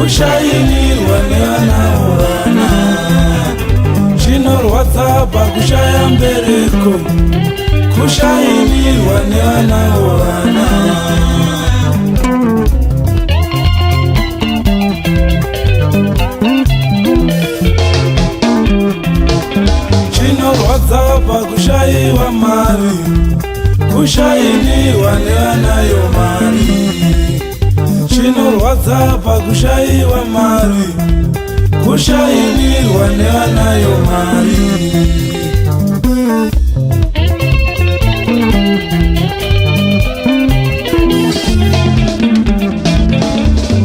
kushayimirwa nevanaovana, zvinorwadza pakushaya mbereko, kushayimirwa nevanaovana. Zvinorwadza pakushayiwa mari, kushayimirwa nevanayo mari. Zvinorwadza pakushayiwa mari, kushayimirwa nevanayo mari.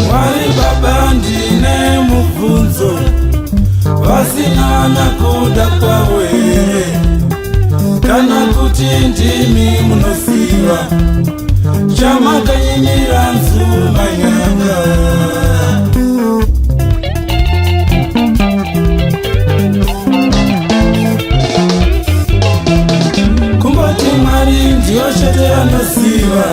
Mwari Baba ndine mubvunzo, vasina nakuda kwavo here, kana kuti ndimi munoziva chamakanyimira nzuma nyanga. Kumboti Mwari ndiyo chete anoziva,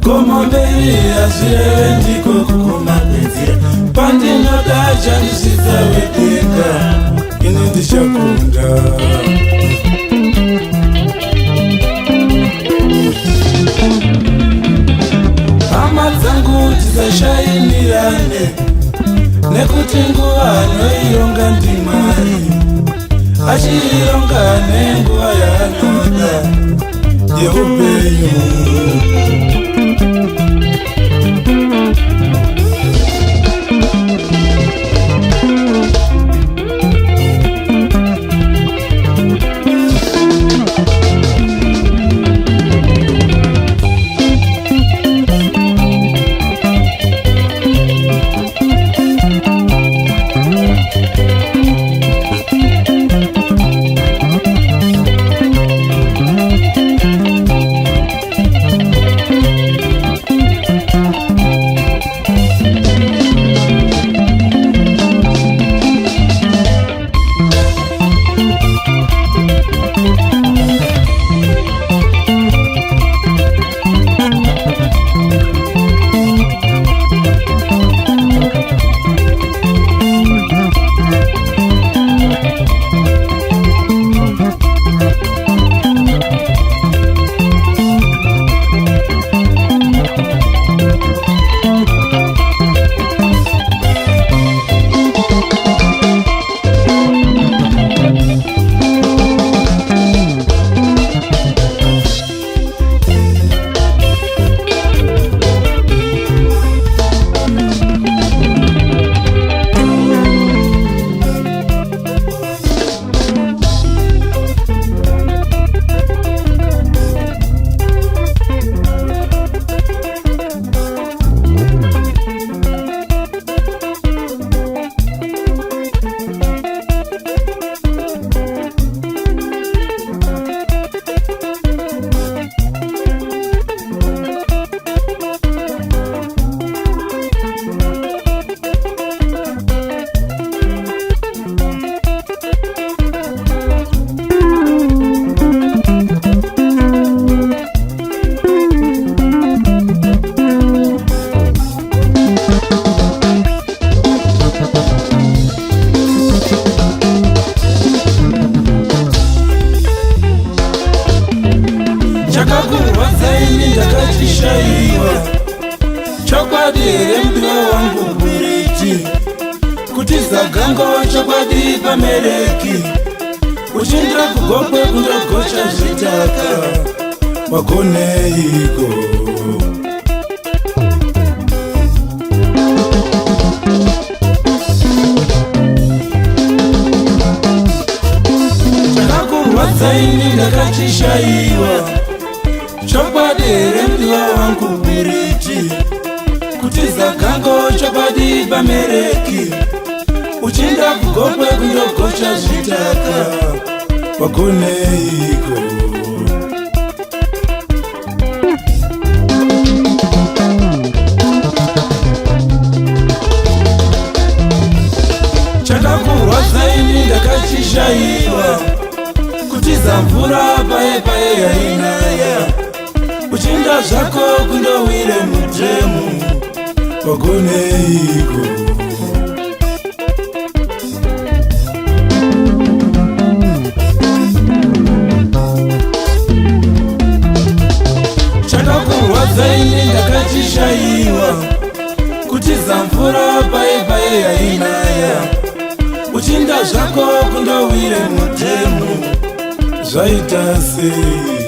koma mberi hazvireve ndiko kukumapedzera. Pandinoda chandisvitsa wedeka, ini ndichakunda. Hama dzangu tisashayimirane, nekuti nguva anoironga ndiMwari, achiironga nenguva yaanoda yeupenyu. Chakakurwadzaini ndakachishayiwa, chokwadi here mbiwa wangu buriti, kuti zagango chokwadi pamereki, uchindira kugokwe kundogocha zvitaka, wakoneiko? Chakakurwadzaini ndakachishayiwa, chokwadi here mbiwa wangu buriti, kuti zagango chokwadi pamereki, uchinda kugokwe kundogocha zvitaka, wakoneiko? Chakakurwadzaini ndakachishayiwa, kuti zamvura paye paye yainaya, uchinda zvako kundowire mudhemu, wagoneiko. Chakakurwadzaini ndakachishaiwa, kutiza mvura paye yainaya, uchinda zvako kundowire mutemu, zvaita sei?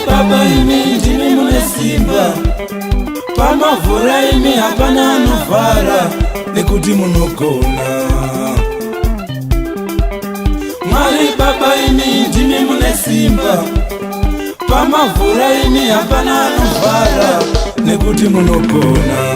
Baba imi ndimi mune simba, pamavhura imi hapana anovhara, nekuti munogona. Mwari Baba imi ndimi mune simba, pamavhura imi hapana anovhara, nekuti munogona.